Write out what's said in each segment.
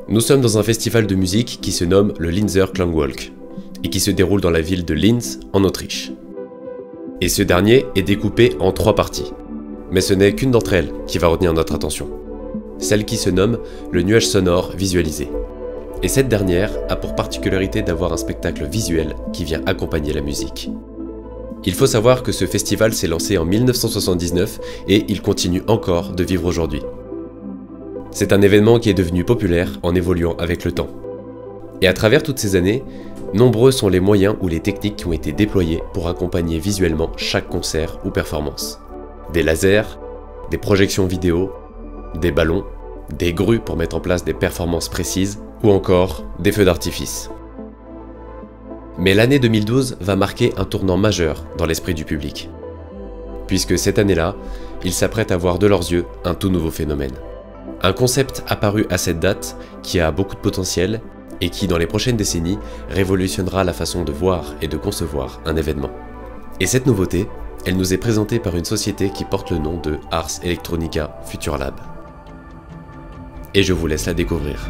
Nous sommes dans un festival de musique qui se nomme le Linzer Klangwalk et qui se déroule dans la ville de Linz, en Autriche. Et ce dernier est découpé en 3 parties. Mais ce n'est qu'une d'entre elles qui va retenir notre attention. Celle qui se nomme le nuage sonore visualisé. Et cette dernière a pour particularité d'avoir un spectacle visuel qui vient accompagner la musique. Il faut savoir que ce festival s'est lancé en 1979 et il continue encore de vivre aujourd'hui. C'est un événement qui est devenu populaire en évoluant avec le temps. Et à travers toutes ces années, nombreux sont les moyens ou les techniques qui ont été déployés pour accompagner visuellement chaque concert ou performance. Des lasers, des projections vidéo, des ballons, des grues pour mettre en place des performances précises, ou encore des feux d'artifice. Mais l'année 2012 va marquer un tournant majeur dans l'esprit du public. Puisque cette année-là, ils s'apprêtent à voir de leurs yeux un tout nouveau phénomène. Un concept apparu à cette date qui a beaucoup de potentiel et qui, dans les prochaines décennies, révolutionnera la façon de voir et de concevoir un événement. Et cette nouveauté, elle nous est présentée par une société qui porte le nom de Ars Electronica Future Lab. Et je vous laisse la découvrir.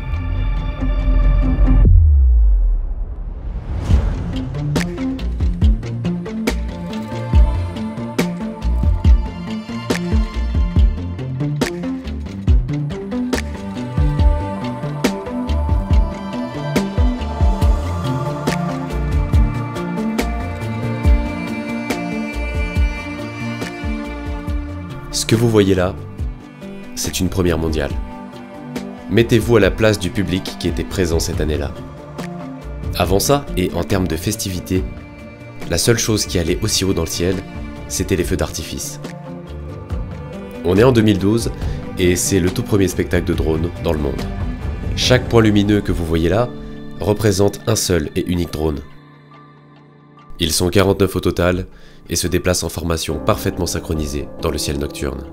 Ce que vous voyez là, c'est une première mondiale. Mettez-vous à la place du public qui était présent cette année-là. Avant ça, et en termes de festivité, la seule chose qui allait aussi haut dans le ciel, c'était les feux d'artifice. On est en 2012, et c'est le tout premier spectacle de drone dans le monde. Chaque point lumineux que vous voyez là représente un seul et unique drone. Ils sont 49 au total, et se déplacent en formation parfaitement synchronisée dans le ciel nocturne.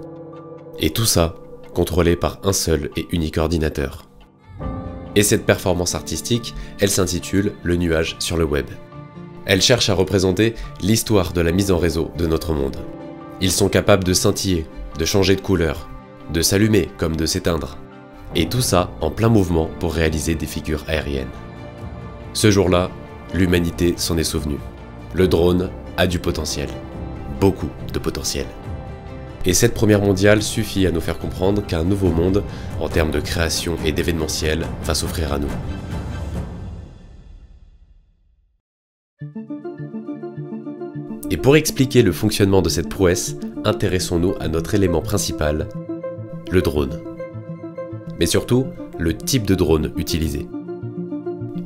Et tout ça, contrôlé par un seul et unique ordinateur. Et cette performance artistique, elle s'intitule « Le nuage sur le web ». Elle cherche à représenter l'histoire de la mise en réseau de notre monde. Ils sont capables de scintiller, de changer de couleur, de s'allumer comme de s'éteindre. Et tout ça en plein mouvement pour réaliser des figures aériennes. Ce jour-là, l'humanité s'en est souvenue. Le drone a du potentiel. Beaucoup de potentiel. Et cette première mondiale suffit à nous faire comprendre qu'un nouveau monde, en termes de création et d'événementiel, va s'offrir à nous. Et pour expliquer le fonctionnement de cette prouesse, intéressons-nous à notre élément principal, le drone. Mais surtout, le type de drone utilisé.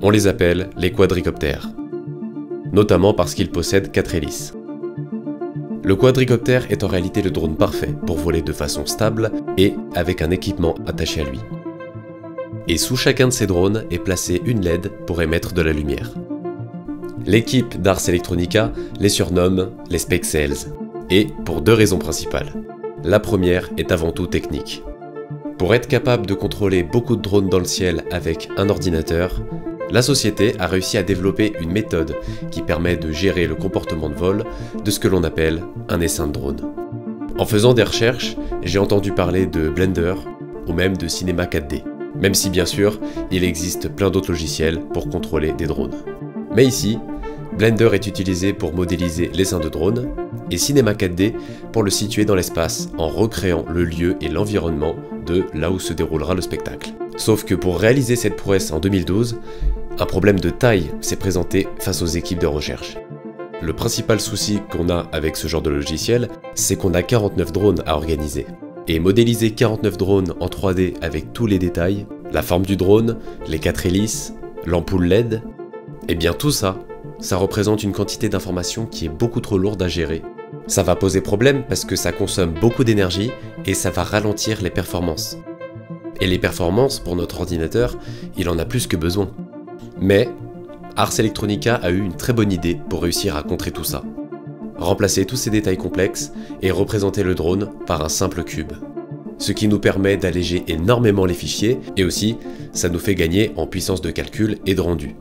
On les appelle les quadricoptères, notamment parce qu'ils possèdent 4 hélices. Le quadricoptère est en réalité le drone parfait pour voler de façon stable et avec un équipement attaché à lui. Et sous chacun de ces drones est placée une LED pour émettre de la lumière. L'équipe d'Ars Electronica les surnomme les Spexels, et pour 2 raisons principales. La première est avant tout technique. Pour être capable de contrôler beaucoup de drones dans le ciel avec un ordinateur, la société a réussi à développer une méthode qui permet de gérer le comportement de vol de ce que l'on appelle un essaim de drone. En faisant des recherches, j'ai entendu parler de Blender ou même de Cinema 4D, même si bien sûr, il existe plein d'autres logiciels pour contrôler des drones. Mais ici, Blender est utilisé pour modéliser l'essaim de drone et Cinema 4D pour le situer dans l'espace en recréant le lieu et l'environnement de là où se déroulera le spectacle. Sauf que pour réaliser cette prouesse en 2012, un problème de taille s'est présenté face aux équipes de recherche. Le principal souci qu'on a avec ce genre de logiciel, c'est qu'on a 49 drones à organiser. Et modéliser 49 drones en 3D avec tous les détails, la forme du drone, les 4 hélices, l'ampoule LED, et bien tout ça, ça représente une quantité d'informations qui est beaucoup trop lourde à gérer. Ça va poser problème parce que ça consomme beaucoup d'énergie et ça va ralentir les performances. Et les performances, pour notre ordinateur, il en a plus que besoin. Mais, Ars Electronica a eu une très bonne idée pour réussir à contrer tout ça. Remplacer tous ces détails complexes et représenter le drone par un simple cube. Ce qui nous permet d'alléger énormément les fichiers et aussi, ça nous fait gagner en puissance de calcul et de rendu.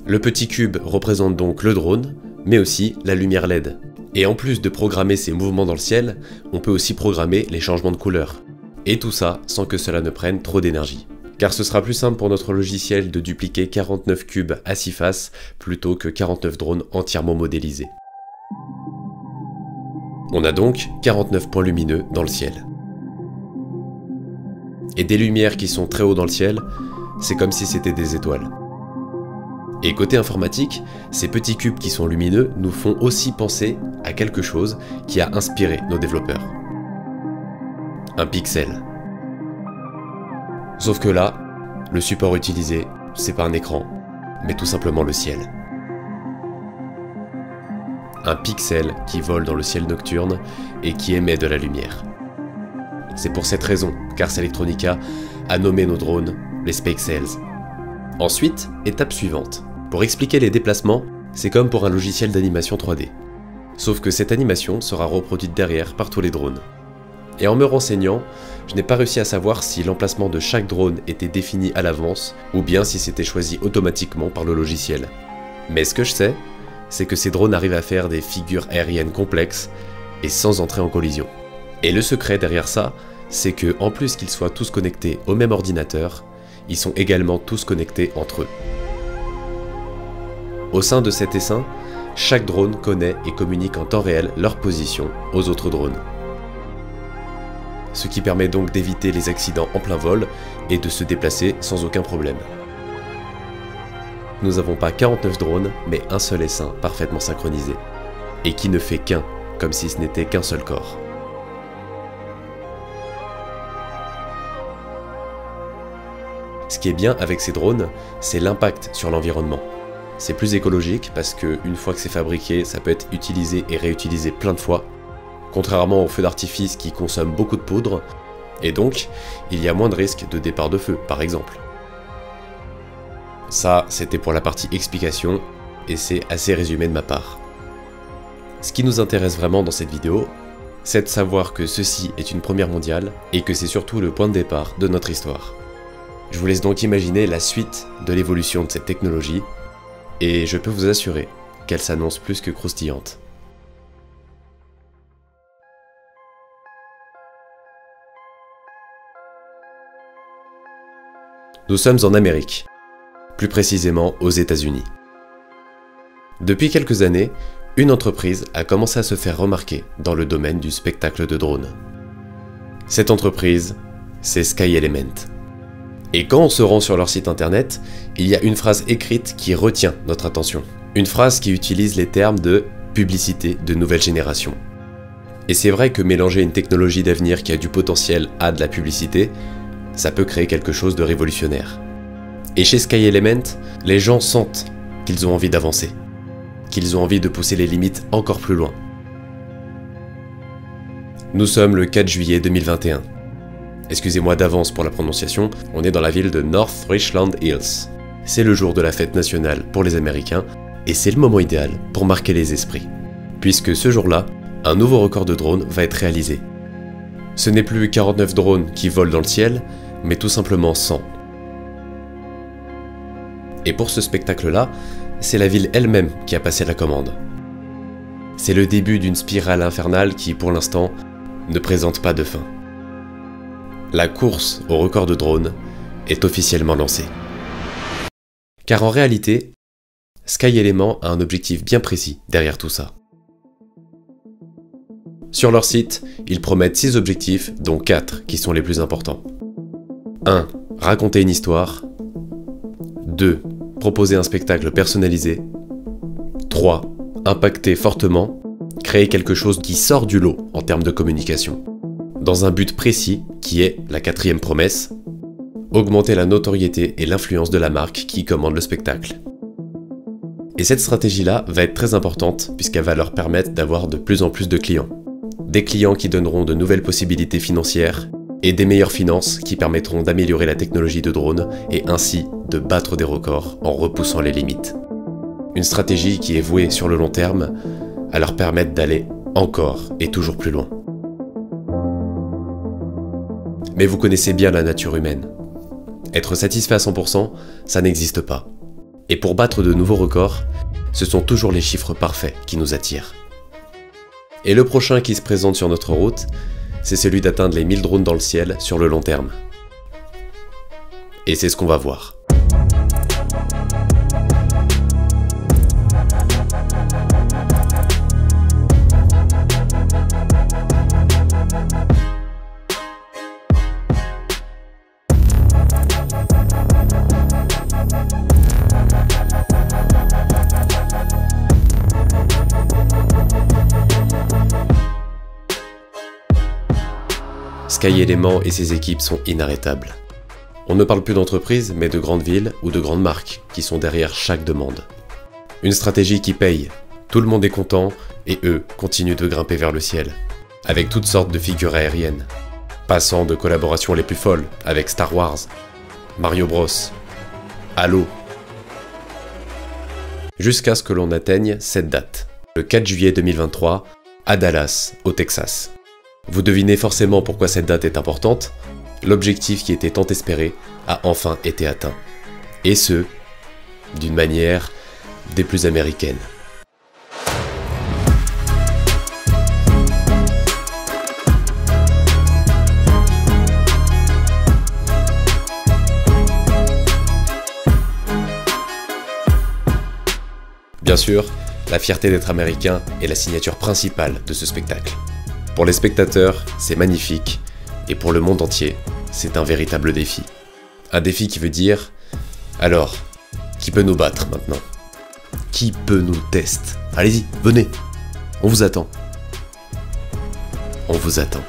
Le petit cube représente donc le drone, mais aussi la lumière LED. Et en plus de programmer ces mouvements dans le ciel, on peut aussi programmer les changements de couleur. Et tout ça sans que cela ne prenne trop d'énergie. Car ce sera plus simple pour notre logiciel de dupliquer 49 cubes à 6 faces plutôt que 49 drones entièrement modélisés. On a donc 49 points lumineux dans le ciel. Et des lumières qui sont très haut dans le ciel, c'est comme si c'était des étoiles. Et côté informatique, ces petits cubes qui sont lumineux nous font aussi penser à quelque chose qui a inspiré nos développeurs. Un pixel. Sauf que là, le support utilisé, c'est pas un écran, mais tout simplement le ciel. Un pixel qui vole dans le ciel nocturne et qui émet de la lumière. C'est pour cette raison qu'Ars Electronica a nommé nos drones les Spexels. Ensuite, étape suivante. Pour expliquer les déplacements, c'est comme pour un logiciel d'animation 3D. Sauf que cette animation sera reproduite derrière par tous les drones. Et en me renseignant, je n'ai pas réussi à savoir si l'emplacement de chaque drone était défini à l'avance ou bien si c'était choisi automatiquement par le logiciel. Mais ce que je sais, c'est que ces drones arrivent à faire des figures aériennes complexes et sans entrer en collision. Et le secret derrière ça, c'est que en plus qu'ils soient tous connectés au même ordinateur, ils sont également tous connectés entre eux. Au sein de cet essaim, chaque drone connaît et communique en temps réel leur position aux autres drones. Ce qui permet donc d'éviter les accidents en plein vol et de se déplacer sans aucun problème. Nous n'avons pas 49 drones, mais un seul essaim parfaitement synchronisé, et qui ne fait qu'un, comme si ce n'était qu'un seul corps. Ce qui est bien avec ces drones, c'est l'impact sur l'environnement. C'est plus écologique parce que une fois que c'est fabriqué, ça peut être utilisé et réutilisé plein de fois, contrairement aux feux d'artifice qui consomment beaucoup de poudre, et donc il y a moins de risques de départ de feu, par exemple. Ça, c'était pour la partie explication, et c'est assez résumé de ma part. Ce qui nous intéresse vraiment dans cette vidéo, c'est de savoir que ceci est une première mondiale, et que c'est surtout le point de départ de notre histoire. Je vous laisse donc imaginer la suite de l'évolution de cette technologie, et je peux vous assurer qu'elle s'annonce plus que croustillante. Nous sommes en Amérique, plus précisément aux États-Unis. Depuis quelques années, une entreprise a commencé à se faire remarquer dans le domaine du spectacle de drones. Cette entreprise, c'est SkyElement. Et quand on se rend sur leur site internet, il y a une phrase écrite qui retient notre attention. Une phrase qui utilise les termes de publicité de nouvelle génération. Et c'est vrai que mélanger une technologie d'avenir qui a du potentiel à de la publicité, ça peut créer quelque chose de révolutionnaire. Et chez SkyElement, les gens sentent qu'ils ont envie d'avancer, qu'ils ont envie de pousser les limites encore plus loin. Nous sommes le 4 juillet 2021. Excusez-moi d'avance pour la prononciation, on est dans la ville de North Richland Hills. C'est le jour de la fête nationale pour les Américains, et c'est le moment idéal pour marquer les esprits. Puisque ce jour-là, un nouveau record de drones va être réalisé. Ce n'est plus 49 drones qui volent dans le ciel, mais tout simplement 100. Et pour ce spectacle-là, c'est la ville elle-même qui a passé la commande. C'est le début d'une spirale infernale qui, pour l'instant, ne présente pas de fin. La course au record de drone est officiellement lancée. Car en réalité, SkyElement a un objectif bien précis derrière tout ça. Sur leur site, ils promettent 6 objectifs, dont 4 qui sont les plus importants. 1. Raconter une histoire. 2. Proposer un spectacle personnalisé. 3. Impacter fortement, créer quelque chose qui sort du lot en termes de communication. Dans un but précis, qui est la 4e promesse, augmenter la notoriété et l'influence de la marque qui commande le spectacle. Et cette stratégie-là va être très importante puisqu'elle va leur permettre d'avoir de plus en plus de clients. Des clients qui donneront de nouvelles possibilités financières et des meilleures finances qui permettront d'améliorer la technologie de drone et ainsi de battre des records en repoussant les limites. Une stratégie qui est vouée sur le long terme à leur permettre d'aller encore et toujours plus loin. Mais vous connaissez bien la nature humaine. Être satisfait à 100%, ça n'existe pas. Et pour battre de nouveaux records, ce sont toujours les chiffres parfaits qui nous attirent. Et le prochain qui se présente sur notre route, c'est celui d'atteindre les 1000 drones dans le ciel sur le long terme. Et c'est ce qu'on va voir. Sky Element et ses équipes sont inarrêtables. On ne parle plus d'entreprises, mais de grandes villes ou de grandes marques qui sont derrière chaque demande. Une stratégie qui paye, tout le monde est content et eux continuent de grimper vers le ciel, avec toutes sortes de figures aériennes, passant de collaborations les plus folles avec Star Wars, Mario Bros, Halo, jusqu'à ce que l'on atteigne cette date, le 4 juillet 2023, à Dallas, au Texas. Vous devinez forcément pourquoi cette date est importante. L'objectif qui était tant espéré a enfin été atteint. Et ce, d'une manière des plus américaines. Bien sûr, la fierté d'être américain est la signature principale de ce spectacle. Pour les spectateurs, c'est magnifique, et pour le monde entier, c'est un véritable défi. Un défi qui veut dire, alors, qui peut nous battre maintenant? Qui peut nous tester? Allez-y, venez, on vous attend. On vous attend.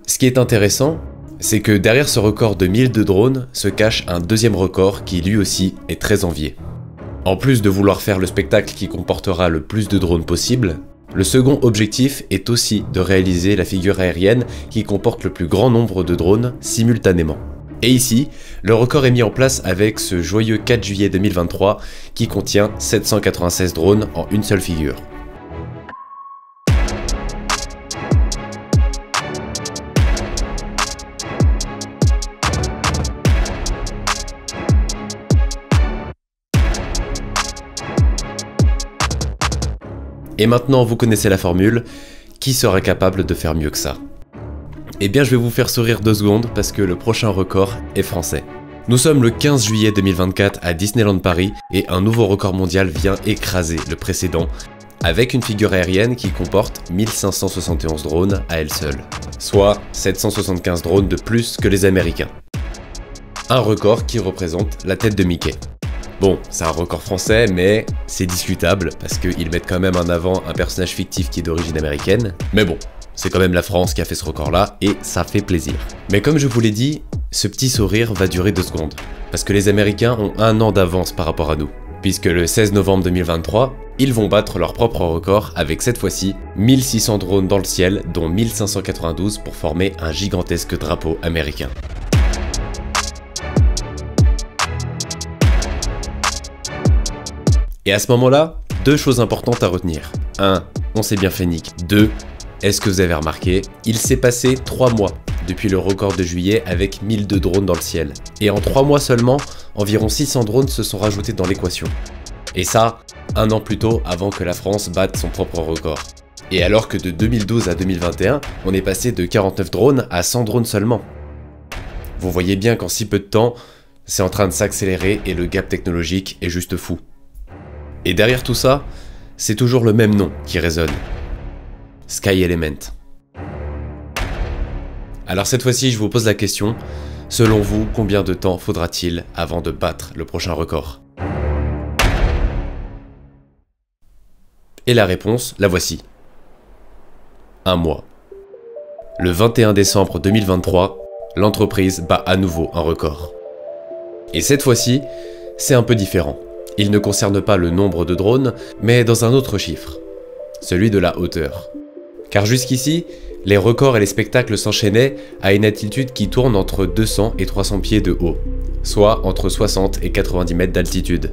Ce qui est intéressant, c'est que derrière ce record de 1000 de drones se cache un deuxième record qui lui aussi est très envié. En plus de vouloir faire le spectacle qui comportera le plus de drones possible, le second objectif est aussi de réaliser la figure aérienne qui comporte le plus grand nombre de drones simultanément. Et ici, le record est mis en place avec ce joyeux 4 juillet 2023 qui contient 796 drones en une seule figure. Et maintenant vous connaissez la formule, qui sera capable de faire mieux que ça? Eh bien je vais vous faire sourire 2 secondes parce que le prochain record est français. Nous sommes le 15 juillet 2024 à Disneyland Paris et un nouveau record mondial vient écraser le précédent avec une figure aérienne qui comporte 1571 drones à elle seule, soit 775 drones de plus que les Américains. Un record qui représente la tête de Mickey. Bon, c'est un record français, mais c'est discutable, parce qu'ils mettent quand même en avant un personnage fictif qui est d'origine américaine. Mais bon, c'est quand même la France qui a fait ce record-là, et ça fait plaisir. Mais comme je vous l'ai dit, ce petit sourire va durer 2 secondes, parce que les Américains ont 1 an d'avance par rapport à nous, puisque le 16 novembre 2023, ils vont battre leur propre record avec cette fois-ci 1600 drones dans le ciel, dont 1592 pour former un gigantesque drapeau américain. Et à ce moment-là, 2 choses importantes à retenir. 1. On s'est bien fait nique. 2. Est-ce que vous avez remarqué, il s'est passé 3 mois depuis le record de juillet avec 1002 drones dans le ciel. Et en 3 mois seulement, environ 600 drones se sont rajoutés dans l'équation. Et ça, 1 an plus tôt avant que la France batte son propre record. Et alors que de 2012 à 2021, on est passé de 49 drones à 100 drones seulement. Vous voyez bien qu'en si peu de temps, c'est en train de s'accélérer et le gap technologique est juste fou. Et derrière tout ça, c'est toujours le même nom qui résonne. Sky Element. Alors cette fois-ci, je vous pose la question, selon vous, combien de temps faudra-t-il avant de battre le prochain record? Et la réponse, la voici. 1 mois. Le 21 décembre 2023, l'entreprise bat à nouveau un record. Et cette fois-ci, c'est un peu différent. Il ne concerne pas le nombre de drones, mais dans un autre chiffre, celui de la hauteur. Car jusqu'ici, les records et les spectacles s'enchaînaient à une altitude qui tourne entre 200 et 300 pieds de haut, soit entre 60 et 90 mètres d'altitude.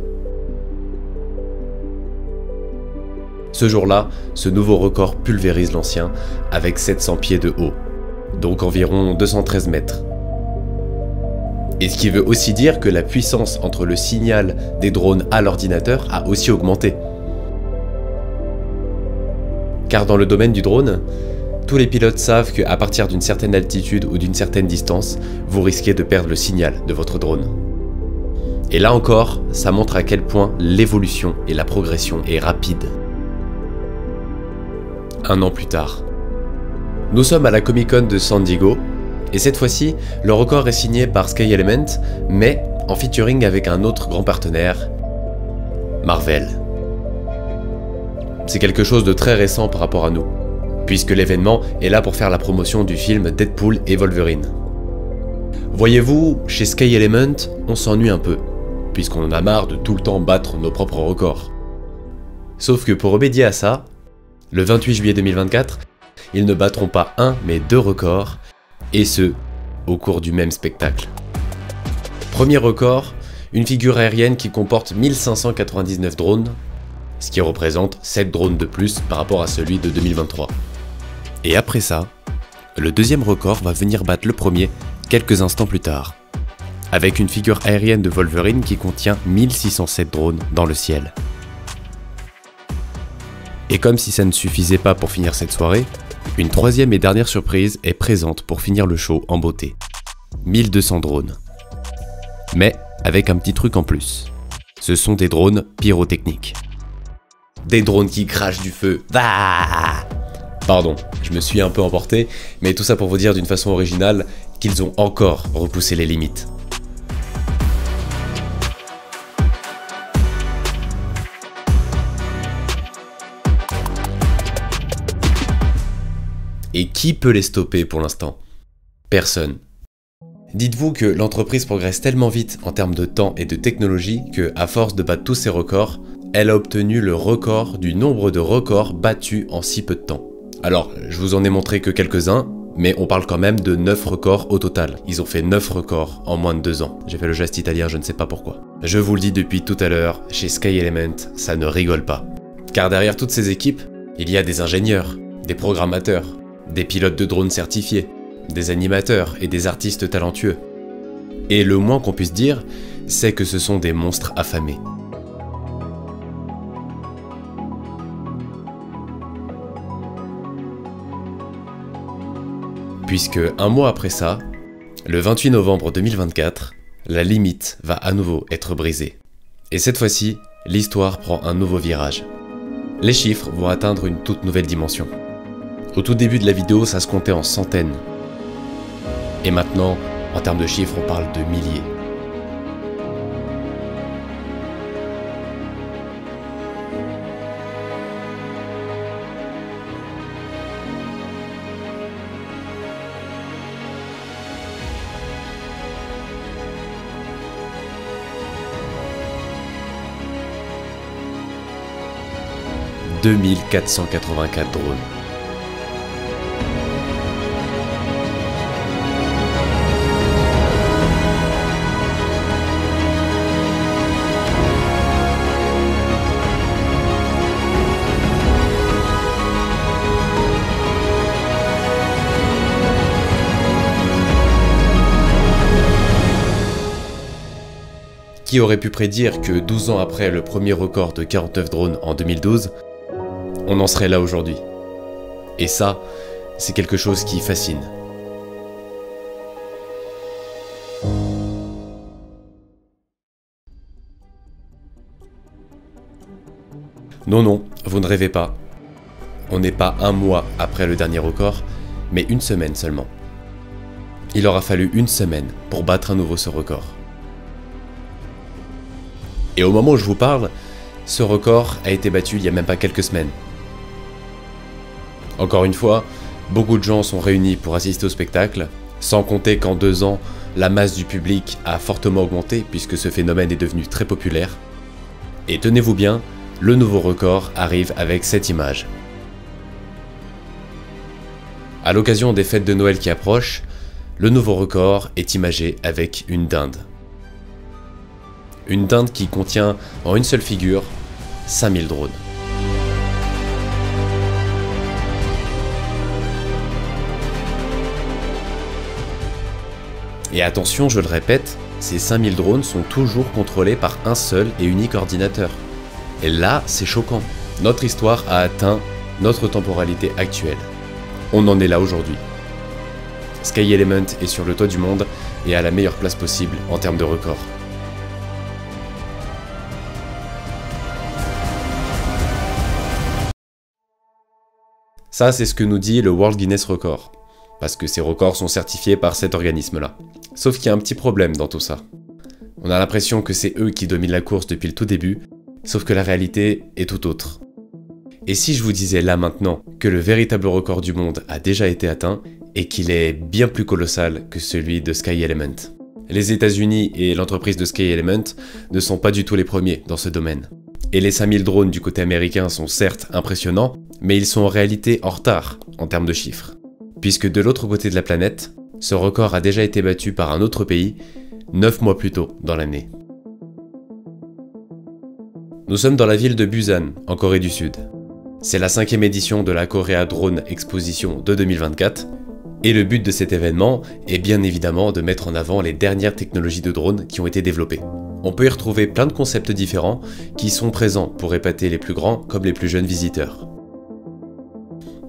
Ce jour-là, ce nouveau record pulvérise l'ancien avec 700 pieds de haut, donc environ 213 mètres. Et ce qui veut aussi dire que la puissance entre le signal des drones à l'ordinateur a aussi augmenté. Car dans le domaine du drone, tous les pilotes savent qu'à partir d'une certaine altitude ou d'une certaine distance, vous risquez de perdre le signal de votre drone. Et là encore, ça montre à quel point l'évolution et la progression est rapide. Un an plus tard. Nous sommes à la Comic-Con de San Diego, et cette fois-ci, le record est signé par Sky Element, mais en featuring avec un autre grand partenaire, Marvel. C'est quelque chose de très récent par rapport à nous, puisque l'événement est là pour faire la promotion du film Deadpool et Wolverine. Voyez-vous, chez Sky Element, on s'ennuie un peu, puisqu'on en a marre de tout le temps battre nos propres records. Sauf que pour remédier à ça, le 28 juillet 2024, ils ne battront pas un mais deux records, et ce, au cours du même spectacle. Premier record, une figure aérienne qui comporte 1599 drones, ce qui représente 7 drones de plus par rapport à celui de 2023. Et après ça, le deuxième record va venir battre le premier quelques instants plus tard, avec une figure aérienne de Wolverine qui contient 1607 drones dans le ciel. Et comme si ça ne suffisait pas pour finir cette soirée, une troisième et dernière surprise est présente pour finir le show en beauté. 1200 drones. Mais avec un petit truc en plus. Ce sont des drones pyrotechniques. Des drones qui crachent du feu. Ah! Pardon, je me suis un peu emporté, mais tout ça pour vous dire d'une façon originale qu'ils ont encore repoussé les limites. Et qui peut les stopper pour l'instant? Personne. Dites-vous que l'entreprise progresse tellement vite en termes de temps et de technologie que, à force de battre tous ces records, elle a obtenu le record du nombre de records battus en si peu de temps. Alors, je vous en ai montré que quelques-uns, mais on parle quand même de 9 records au total. Ils ont fait 9 records en moins de 2 ans. J'ai fait le geste italien, je ne sais pas pourquoi. Je vous le dis depuis tout à l'heure, chez Sky Element, ça ne rigole pas. Car derrière toutes ces équipes, il y a des ingénieurs, des programmateurs, des pilotes de drones certifiés, des animateurs et des artistes talentueux. Et le moins qu'on puisse dire, c'est que ce sont des monstres affamés. Puisque un mois après ça, le 28 novembre 2024, la limite va à nouveau être brisée. Et cette fois-ci, l'histoire prend un nouveau virage. Les chiffres vont atteindre une toute nouvelle dimension. Au tout début de la vidéo, ça se comptait en centaines. Et maintenant, en termes de chiffres, on parle de milliers. « 2484 drones. Qui aurait pu prédire que 12 ans après le premier record de 49 drones en 2012, on en serait là aujourd'hui. Et ça, c'est quelque chose qui fascine. Non, non, vous ne rêvez pas. On n'est pas un mois après le dernier record, mais une semaine seulement. Il aura fallu une semaine pour battre à nouveau ce record. Et au moment où je vous parle, ce record a été battu il y a même pas quelques semaines. Encore une fois, beaucoup de gens sont réunis pour assister au spectacle, sans compter qu'en 2 ans, la masse du public a fortement augmenté puisque ce phénomène est devenu très populaire. Et tenez-vous bien, le nouveau record arrive avec cette image. À l'occasion des fêtes de Noël qui approchent, le nouveau record est imagé avec une dinde. Une dinde qui contient en une seule figure 5000 drones. Et attention, je le répète, ces 5000 drones sont toujours contrôlés par un seul et unique ordinateur. Et là, c'est choquant. Notre histoire a atteint notre temporalité actuelle. On en est là aujourd'hui. Sky Element est sur le toit du monde et à la meilleure place possible en termes de record. Ça, c'est ce que nous dit le World Guinness Record, parce que ces records sont certifiés par cet organisme-là. Sauf qu'il y a un petit problème dans tout ça. On a l'impression que c'est eux qui dominent la course depuis le tout début, sauf que la réalité est tout autre. Et si je vous disais là maintenant que le véritable record du monde a déjà été atteint et qu'il est bien plus colossal que celui de Sky Element? Les États-Unis et l'entreprise de Sky Element ne sont pas du tout les premiers dans ce domaine. Et les 5000 drones du côté américain sont certes impressionnants, mais ils sont en réalité en retard en termes de chiffres. Puisque de l'autre côté de la planète, ce record a déjà été battu par un autre pays 9 mois plus tôt dans l'année. Nous sommes dans la ville de Busan, en Corée du Sud. C'est la 5e édition de la Korea Drone Exposition de 2024, et le but de cet événement est bien évidemment de mettre en avant les dernières technologies de drones qui ont été développées. On peut y retrouver plein de concepts différents qui sont présents pour épater les plus grands comme les plus jeunes visiteurs.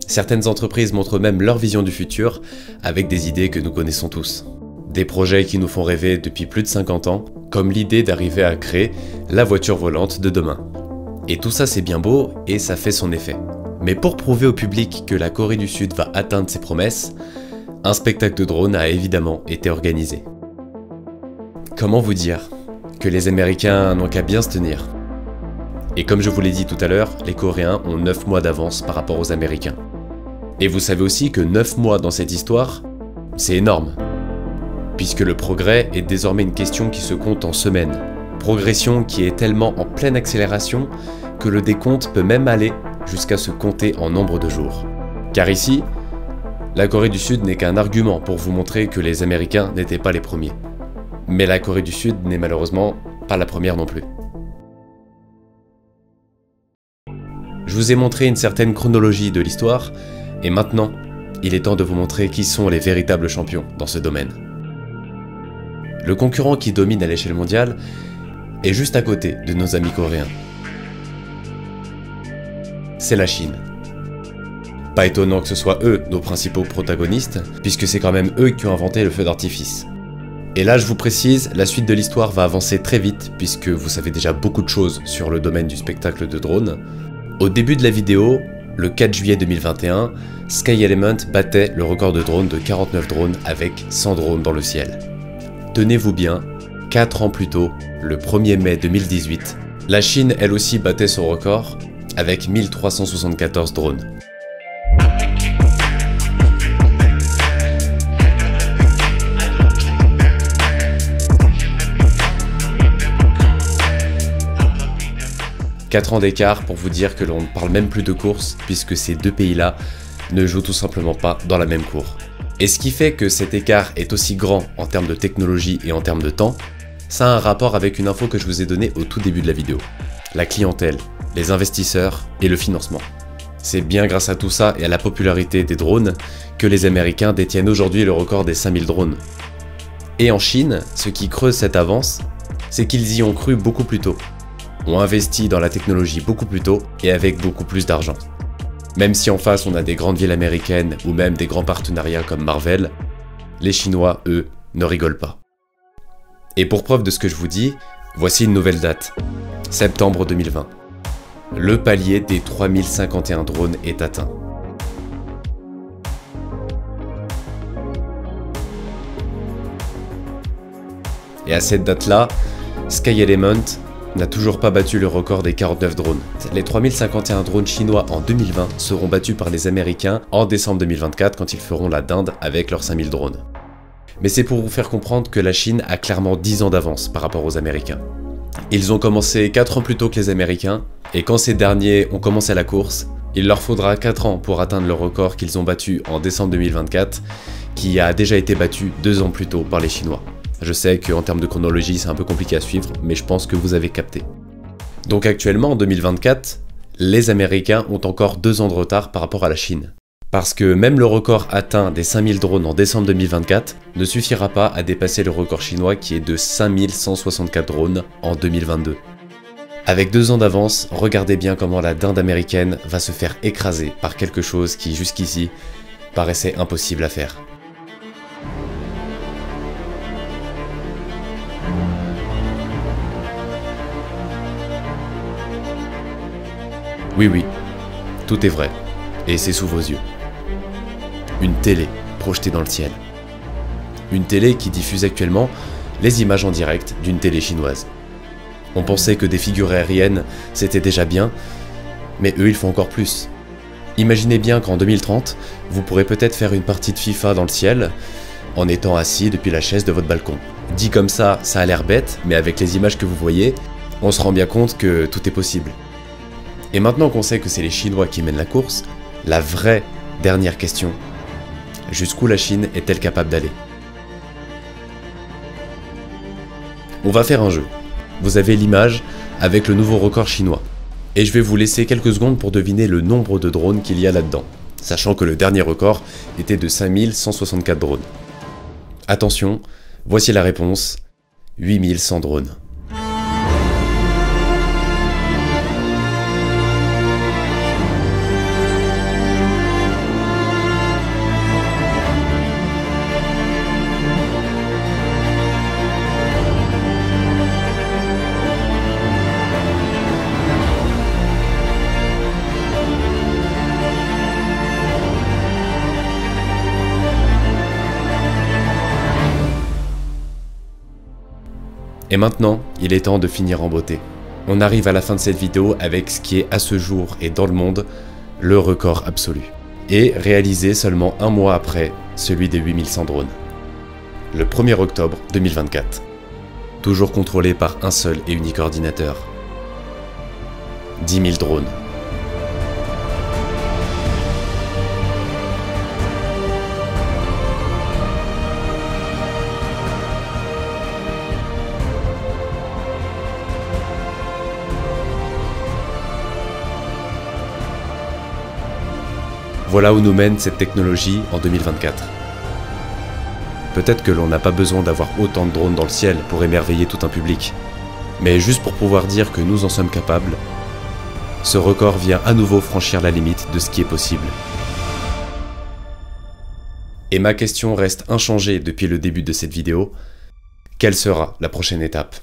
Certaines entreprises montrent même leur vision du futur avec des idées que nous connaissons tous. Des projets qui nous font rêver depuis plus de 50 ans, comme l'idée d'arriver à créer la voiture volante de demain. Et tout ça c'est bien beau et ça fait son effet. Mais pour prouver au public que la Corée du Sud va atteindre ses promesses, un spectacle de drone a évidemment été organisé. Comment vous dire que les Américains n'ont qu'à bien se tenir. Et comme je vous l'ai dit tout à l'heure, les Coréens ont 9 mois d'avance par rapport aux Américains. Et vous savez aussi que 9 mois dans cette histoire, c'est énorme. Puisque le progrès est désormais une question qui se compte en semaines. Progression qui est tellement en pleine accélération que le décompte peut même aller jusqu'à se compter en nombre de jours. Car ici, la Corée du Sud n'est qu'un argument pour vous montrer que les Américains n'étaient pas les premiers. Mais la Corée du Sud n'est malheureusement pas la première non plus. Je vous ai montré une certaine chronologie de l'histoire, et maintenant, il est temps de vous montrer qui sont les véritables champions dans ce domaine. Le concurrent qui domine à l'échelle mondiale est juste à côté de nos amis coréens. C'est la Chine. Pas étonnant que ce soit eux nos principaux protagonistes, puisque c'est quand même eux qui ont inventé le feu d'artifice. Et là je vous précise, la suite de l'histoire va avancer très vite, puisque vous savez déjà beaucoup de choses sur le domaine du spectacle de drone. Au début de la vidéo, le 4 juillet 2021, Sky Element battait le record de drone de 49 drones avec 100 drones dans le ciel. Tenez-vous bien, 4 ans plus tôt, le 1er mai 2018, la Chine elle aussi battait son record avec 1374 drones. Quatre ans d'écart pour vous dire que l'on ne parle même plus de course puisque ces deux pays-là ne jouent tout simplement pas dans la même cour. Et ce qui fait que cet écart est aussi grand en termes de technologie et en termes de temps, ça a un rapport avec une info que je vous ai donnée au tout début de la vidéo. La clientèle, les investisseurs et le financement. C'est bien grâce à tout ça et à la popularité des drones que les Américains détiennent aujourd'hui le record des 5000 drones. Et en Chine, ce qui creuse cette avance, c'est qu'ils y ont cru beaucoup plus tôt. Ont investi dans la technologie beaucoup plus tôt et avec beaucoup plus d'argent. Même si en face on a des grandes villes américaines ou même des grands partenariats comme Marvel, les Chinois, eux, ne rigolent pas. Et pour preuve de ce que je vous dis, voici une nouvelle date, septembre 2020. Le palier des 3051 drones est atteint. Et à cette date-là, Sky Element n'a toujours pas battu le record des 49 drones. Les 3051 drones chinois en 2020 seront battus par les Américains en décembre 2024 quand ils feront la dinde avec leurs 5000 drones. Mais c'est pour vous faire comprendre que la Chine a clairement 10 ans d'avance par rapport aux Américains. Ils ont commencé 4 ans plus tôt que les Américains, et quand ces derniers ont commencé la course, il leur faudra 4 ans pour atteindre le record qu'ils ont battu en décembre 2024, qui a déjà été battu 2 ans plus tôt par les Chinois. Je sais qu'en termes de chronologie, c'est un peu compliqué à suivre, mais je pense que vous avez capté. Donc actuellement, en 2024, les Américains ont encore 2 ans de retard par rapport à la Chine. Parce que même le record atteint des 5000 drones en décembre 2024 ne suffira pas à dépasser le record chinois qui est de 5164 drones en 2022. Avec 2 ans d'avance, regardez bien comment la dinde américaine va se faire écraser par quelque chose qui jusqu'ici paraissait impossible à faire. Oui, tout est vrai, et c'est sous vos yeux. Une télé projetée dans le ciel. Une télé qui diffuse actuellement les images en direct d'une télé chinoise. On pensait que des figures aériennes, c'était déjà bien, mais eux ils font encore plus. Imaginez bien qu'en 2030, vous pourrez peut-être faire une partie de FIFA dans le ciel, en étant assis depuis la chaise de votre balcon. Dit comme ça a l'air bête, mais avec les images que vous voyez, on se rend bien compte que tout est possible. Et maintenant qu'on sait que c'est les Chinois qui mènent la course, la vraie dernière question, jusqu'où la Chine est-elle capable d'aller? On va faire un jeu. Vous avez l'image avec le nouveau record chinois. Et je vais vous laisser quelques secondes pour deviner le nombre de drones qu'il y a là-dedans, sachant que le dernier record était de 5164 drones. Attention, voici la réponse, 8100 drones. Et maintenant, il est temps de finir en beauté. On arrive à la fin de cette vidéo avec ce qui est à ce jour et dans le monde, le record absolu. Et réalisé seulement un mois après celui des 8100 drones. Le 1er octobre 2024. Toujours contrôlé par un seul et unique ordinateur. 10 000 drones. Voilà où nous mène cette technologie en 2024. Peut-être que l'on n'a pas besoin d'avoir autant de drones dans le ciel pour émerveiller tout un public, mais juste pour pouvoir dire que nous en sommes capables, ce record vient à nouveau franchir la limite de ce qui est possible. Et ma question reste inchangée depuis le début de cette vidéo, quelle sera la prochaine étape ?